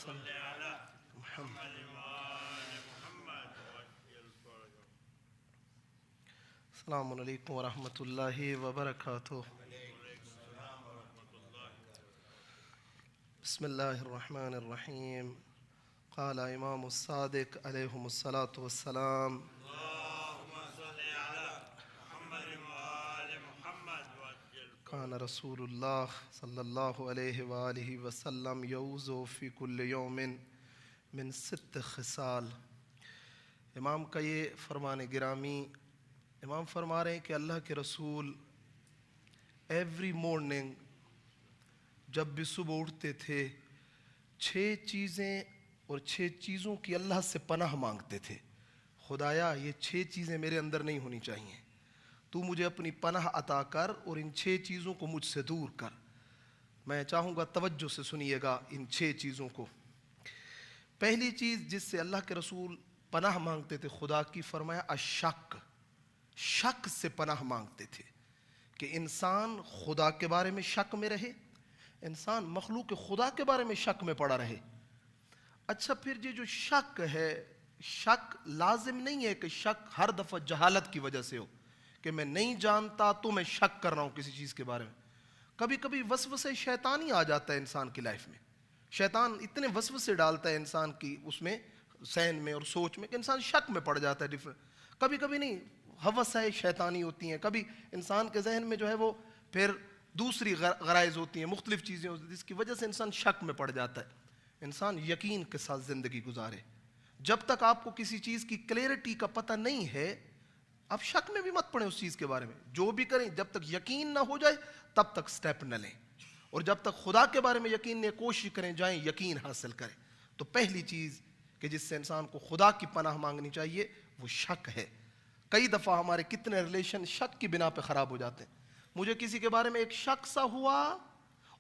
صل علی محمد وآل محمد. السلام علیکم ورحمۃ اللہ وبرکاتہ. بسم اللہ الرحمن الرحیم. قال امام الصادق علیہ الصلاۃ والسلام كان رسول اللہ صلی اللہ علیہ وآلہ وسلم یعوذ فی کل یوم من 6 خصال. امام کا یہ فرمان گرامی، امام فرما رہے ہیں کہ اللہ کے رسول ایوری مارننگ جب بھی صبح اٹھتے تھے 6 چیزیں اور 6 چیزوں کی اللہ سے پناہ مانگتے تھے. خدایا یہ 6 چیزیں میرے اندر نہیں ہونی چاہیے، تو مجھے اپنی پناہ عطا کر اور ان 6 چیزوں کو مجھ سے دور کر. میں چاہوں گا توجہ سے سنیے گا ان 6 چیزوں کو. پہلی چیز جس سے اللہ کے رسول پناہ مانگتے تھے خدا کی، فرمایا الشک. شک سے پناہ مانگتے تھے کہ انسان خدا کے بارے میں شک میں رہے، انسان مخلوق خدا کے بارے میں شک میں پڑا رہے. اچھا پھر یہ جو شک ہے، شک لازم نہیں ہے کہ شک ہر دفعہ جہالت کی وجہ سے ہو کہ میں نہیں جانتا تو میں شک کر رہا ہوں کسی چیز کے بارے میں. کبھی کبھی وسوسے شیطانی آ جاتا ہے انسان کی لائف میں. شیطان اتنے وسوسے ڈالتا ہے انسان کی اس میں ذہن میں اور سوچ میں کہ انسان شک میں پڑ جاتا ہے. کبھی کبھی نہیں، ہوسیں شیطانی ہوتی ہیں، کبھی انسان کے ذہن میں جو ہے وہ پھر دوسری غرائز ہوتی ہیں، مختلف چیزیں ہوتی ہیں جس کی وجہ سے انسان شک میں پڑ جاتا ہے. انسان یقین کے ساتھ زندگی گزارے. جب تک آپ کو کسی چیز کی کلیئرٹی کا پتہ نہیں ہے آپ شک میں بھی مت پڑیں اس چیز کے بارے میں. جو بھی کریں جب تک یقین نہ ہو جائے تب تک سٹیپ نہ لیں، اور جب تک خدا کے بارے میں یقین نہیں کوشش کریں جائیں یقین حاصل کریں. تو پہلی چیز کہ جس سے انسان کو خدا کی پناہ مانگنی چاہیے وہ شک ہے. کئی دفعہ ہمارے کتنے ریلیشن شک کی بنا پہ خراب ہو جاتے ہیں. مجھے کسی کے بارے میں ایک شک سا ہوا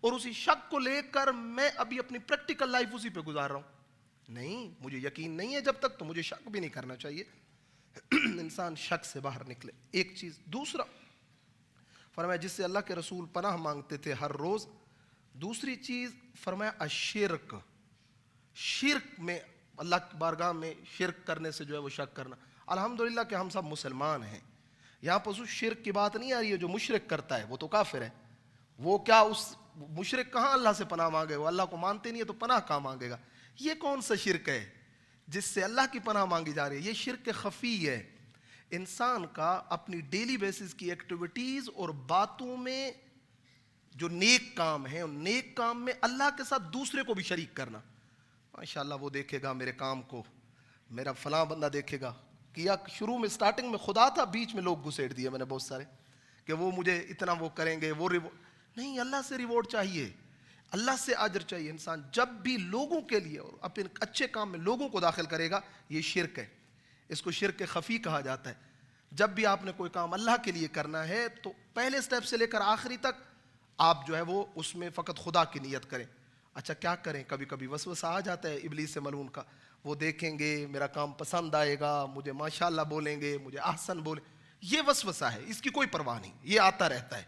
اور اسی شک کو لے کر میں ابھی اپنی پریکٹیکل لائف اسی پہ گزار رہا ہوں. نہیں، مجھے یقین نہیں ہے جب تک تو مجھے شک بھی نہیں کرنا چاہیے. انسان شک سے باہر نکلے. ایک چیز. دوسرا فرمایا جس سے اللہ کے رسول پناہ مانگتے تھے ہر روز، دوسری چیز فرمایا الشرک. شرک میں اللہ کی بارگاہ میں شرک کرنے سے جو ہے وہ شک کرنا. الحمدللہ کہ ہم سب مسلمان ہیں، یہاں پر اس شرک کی بات نہیں آ رہی ہے. جو مشرک کرتا ہے وہ تو کافر ہے. وہ کیا اس مشرک کہاں اللہ سے پناہ مانگے؟ وہ اللہ کو مانتے نہیں ہے تو پناہ کہاں مانگے گا؟ یہ کون سا شرک ہے جس سے اللہ کی پناہ مانگی جا رہی ہے؟ یہ شرک خفی ہے. انسان کا اپنی ڈیلی بیسس کی ایکٹیویٹیز اور باتوں میں جو نیک کام ہیں ان نیک کام میں اللہ کے ساتھ دوسرے کو بھی شریک کرنا. ماشاءاللہ وہ دیکھے گا میرے کام کو، میرا فلاں بندہ دیکھے گا. کیا شروع میں سٹارٹنگ میں خدا تھا، بیچ میں لوگ گھسیٹ دیے میں نے بہت سارے کہ وہ مجھے اتنا وہ کریں گے، وہ نہیں. اللہ سے ریوارڈ چاہیے، اللہ سے اجر چاہیے. انسان جب بھی لوگوں کے لیے اور اپنے اچھے کام میں لوگوں کو داخل کرے گا یہ شرک ہے. اس کو شرک خفی کہا جاتا ہے. جب بھی آپ نے کوئی کام اللہ کے لیے کرنا ہے تو پہلے سٹیپ سے لے کر آخری تک آپ جو ہے وہ اس میں فقط خدا کی نیت کریں. اچھا کیا کریں؟ کبھی کبھی وسوسہ آ جاتا ہے ابلیس ملعون کا. وہ دیکھیں گے میرا کام پسند آئے گا، مجھے ماشاءاللہ بولیں گے، مجھے احسن بولیں. یہ وسوسہ ہے، اس کی کوئی پرواہ نہیں، یہ آتا رہتا ہے.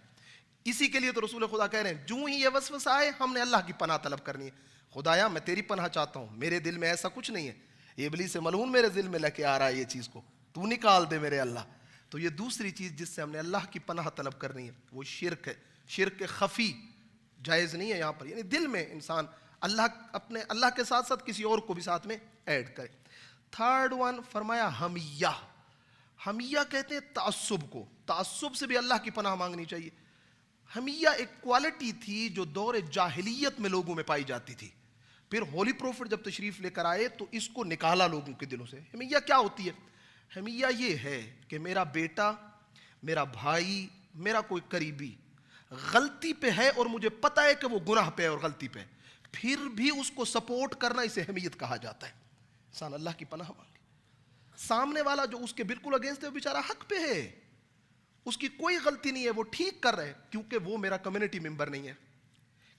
اسی کے لیے تو رسول خدا کہہ رہے ہیں جو ہی یہ وسوسہ آئے ہم نے اللہ کی پناہ طلب کرنی ہے. خدایا میں تیری پناہ چاہتا ہوں، میرے دل میں ایسا کچھ نہیں ہے، یہ ابلیس ملعون میرے دل میں لے کے آ رہا ہے یہ چیز کو، تو نکال دے میرے اللہ. تو یہ دوسری چیز جس سے ہم نے اللہ کی پناہ طلب کرنی ہے وہ شرک ہے. شرک خفی جائز نہیں ہے یہاں پر، یعنی دل میں انسان اپنے اللہ کے ساتھ ساتھ کسی اور کو بھی ساتھ میں ایڈ کرے. تھرڈ ون فرمایا حمیہ. حمیہ کہتے ہیں تعصب کو. تعصب سے بھی اللہ کی پناہ مانگنی چاہیے. حمیہ ایک کوالٹی تھی جو دور جاہلیت میں لوگوں میں پائی جاتی تھی. پھر ہولی پروفٹ جب تشریف لے کر آئے تو اس کو نکالا لوگوں کے دلوں سے. حمیہ کیا ہوتی ہے؟ حمیہ یہ ہے کہ میرا بیٹا، میرا بھائی، میرا کوئی قریبی غلطی پہ ہے اور مجھے پتہ ہے کہ وہ گناہ پہ ہے اور غلطی پہ ہے، پھر بھی اس کو سپورٹ کرنا اسے حمیت کہا جاتا ہے. انسان اللہ کی پناہ مانگے. سامنے والا جو اس کے بالکل اگینسٹ ہے وہ بیچارہ حق پہ ہے، اس کی کوئی غلطی نہیں ہے، وہ ٹھیک کر رہے ہیں، کیونکہ وہ میرا کمیونٹی ممبر نہیں ہے،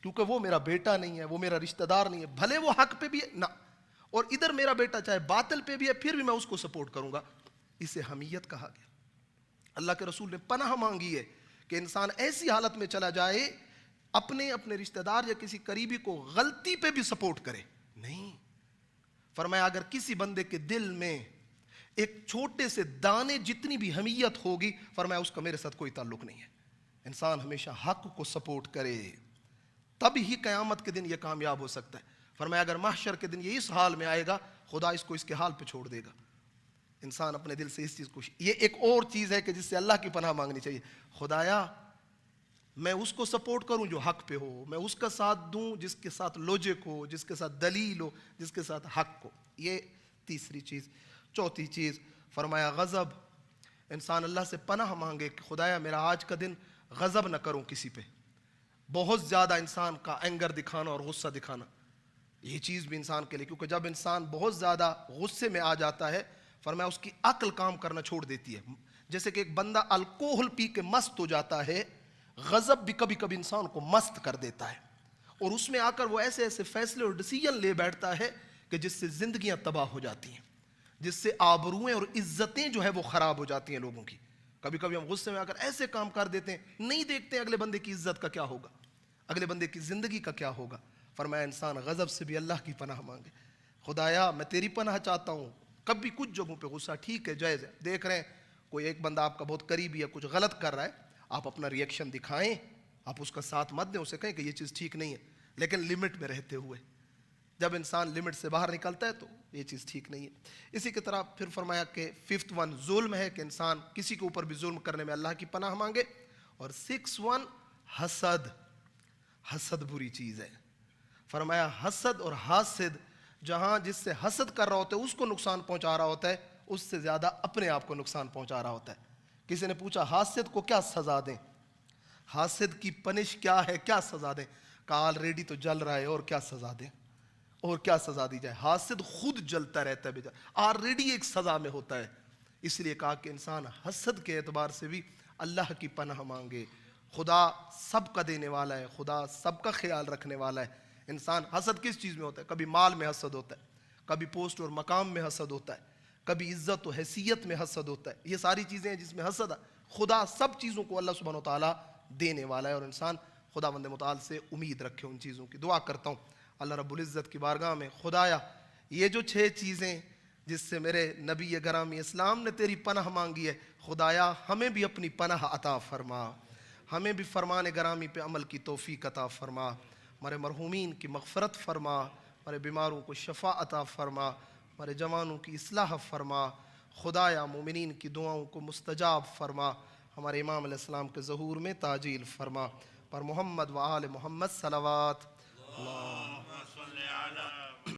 کیونکہ وہ میرا بیٹا نہیں ہے، وہ میرا رشتہ دار نہیں ہے، بھلے وہ حق پہ بھی ہے نہ، اور ادھر میرا بیٹا چاہے باطل پہ بھی ہے پھر بھی میں اس کو سپورٹ کروں گا. اسے حمیت کہا گیا. اللہ کے رسول نے پناہ مانگی ہے کہ انسان ایسی حالت میں چلا جائے اپنے رشتہ دار یا کسی قریبی کو غلطی پہ بھی سپورٹ کرے. نہیں، فرمایا اگر کسی بندے کے دل میں ایک چھوٹے سے دانے جتنی بھی حمیت ہوگی، فرمایا اس کا میرے ساتھ کوئی تعلق نہیں ہے. انسان ہمیشہ حق کو سپورٹ کرے تب ہی قیامت کے دن یہ کامیاب ہو سکتا ہے. فرمایا اگر محشر کے دن یہ اس حال میں آئے گا، خدا اس کو اس کے حال پہ چھوڑ دے گا. انسان اپنے دل سے اس چیز کو، یہ ایک اور چیز ہے کہ جس سے اللہ کی پناہ مانگنی چاہیے. خدایا میں اس کو سپورٹ کروں جو حق پہ ہو، میں اس کا ساتھ دوں جس کے ساتھ لوجک ہو، جس کے ساتھ دلیل ہو، جس کے ساتھ حق ہو. یہ تیسری چیز. چوتھی چیز فرمایا غضب. انسان اللہ سے پناہ مانگے کہ خدایا میرا آج کا دن غضب نہ کروں کسی پہ. بہت زیادہ انسان کا اینگر دکھانا اور غصہ دکھانا، یہ چیز بھی انسان کے لیے، کیونکہ جب انسان بہت زیادہ غصے میں آ جاتا ہے، فرمایا اس کی عقل کام کرنا چھوڑ دیتی ہے. جیسے کہ ایک بندہ الکوہل پی کے مست ہو جاتا ہے، غضب بھی کبھی کبھی انسان کو مست کر دیتا ہے، اور اس میں آ کر وہ ایسے ایسے فیصلے اور ڈیسیژن لے بیٹھتا ہے کہ جس سے زندگیاں تباہ ہو جاتی ہیں، جس سے آبروئیں اور عزتیں جو ہے وہ خراب ہو جاتی ہیں لوگوں کی. کبھی کبھی ہم غصے میں آ کر ایسے کام کر دیتے ہیں، نہیں دیکھتے ہیں اگلے بندے کی عزت کا کیا ہوگا، اگلے بندے کی زندگی کا کیا ہوگا. فرمایا انسان غضب سے بھی اللہ کی پناہ مانگے. خدایا میں تیری پناہ چاہتا ہوں. کبھی کچھ جگہوں پہ غصہ ٹھیک ہے، جائز ہے، دیکھ رہے ہیں کوئی ایک بندہ آپ کا بہت قریبی ہے، کچھ غلط کر رہا ہے، آپ اپنا ری ایکشن دکھائیں، آپ اس کا ساتھ مت دیں، اسے کہیں کہ یہ چیز ٹھیک نہیں ہے، لیکن لمٹ میں رہتے ہوئے. جب انسان لمٹ سے باہر نکلتا ہے تو یہ چیز ٹھیک نہیں ہے. اسی کی طرح پھر فرمایا کہ 5th ظلم ہے، کہ انسان کسی کے اوپر بھی ظلم کرنے میں اللہ کی پناہ مانگے. اور 6 حسد. حسد بری چیز ہے. فرمایا حسد اور حاسد، جہاں جس سے حسد کر رہا ہوتا ہے اس کو نقصان پہنچا رہا ہوتا ہے، اس سے زیادہ اپنے آپ کو نقصان پہنچا رہا ہوتا ہے. کسی نے پوچھا حاسد کو کیا سزا دیں، حاسد کی پنش کیا ہے، کیا سزا دیں؟ کہا آلریڈی تو جل رہا ہے، اور کیا سزا دیں، اور کیا سزا دی جائے؟ حاسد خود جلتا رہتا ہے بیچارہ، آلریڈی ایک سزا میں ہوتا ہے. اس لیے کہا کہ انسان حسد کے اعتبار سے بھی اللہ کی پناہ مانگے. خدا سب کا دینے والا ہے، خدا سب کا خیال رکھنے والا ہے. انسان حسد کس چیز میں ہوتا ہے؟ کبھی مال میں حسد ہوتا ہے، کبھی پوسٹ اور مقام میں حسد ہوتا ہے، کبھی عزت و حیثیت میں حسد ہوتا ہے. یہ ساری چیزیں ہیں جس میں حسد ہے. خدا سب چیزوں کو اللہ سبحانہ و تعالیٰ دینے والا ہے، اور انسان خدا بند متعال سے امید رکھے ان چیزوں کی. دعا کرتا ہوں اللہ رب العزت کی بارگاہ میں، خدایا یہ جو 6 چیزیں جس سے میرے نبی گرامی اسلام نے تیری پناہ مانگی ہے، خدایا ہمیں بھی اپنی پناہ عطا فرما، ہمیں بھی فرمان گرامی پہ عمل کی توفیق عطا فرما. ہمارے مرحومین کی مغفرت فرما، ہمارے بیماروں کو شفا عطا فرما، ہمارے جوانوں کی اصلاح فرما. خدایا مومنین کی دعاؤں کو مستجاب فرما. ہمارے امام علیہ السلام کے ظہور میں تعجیل فرما. پر محمد و آل محمد صلوات. اللہ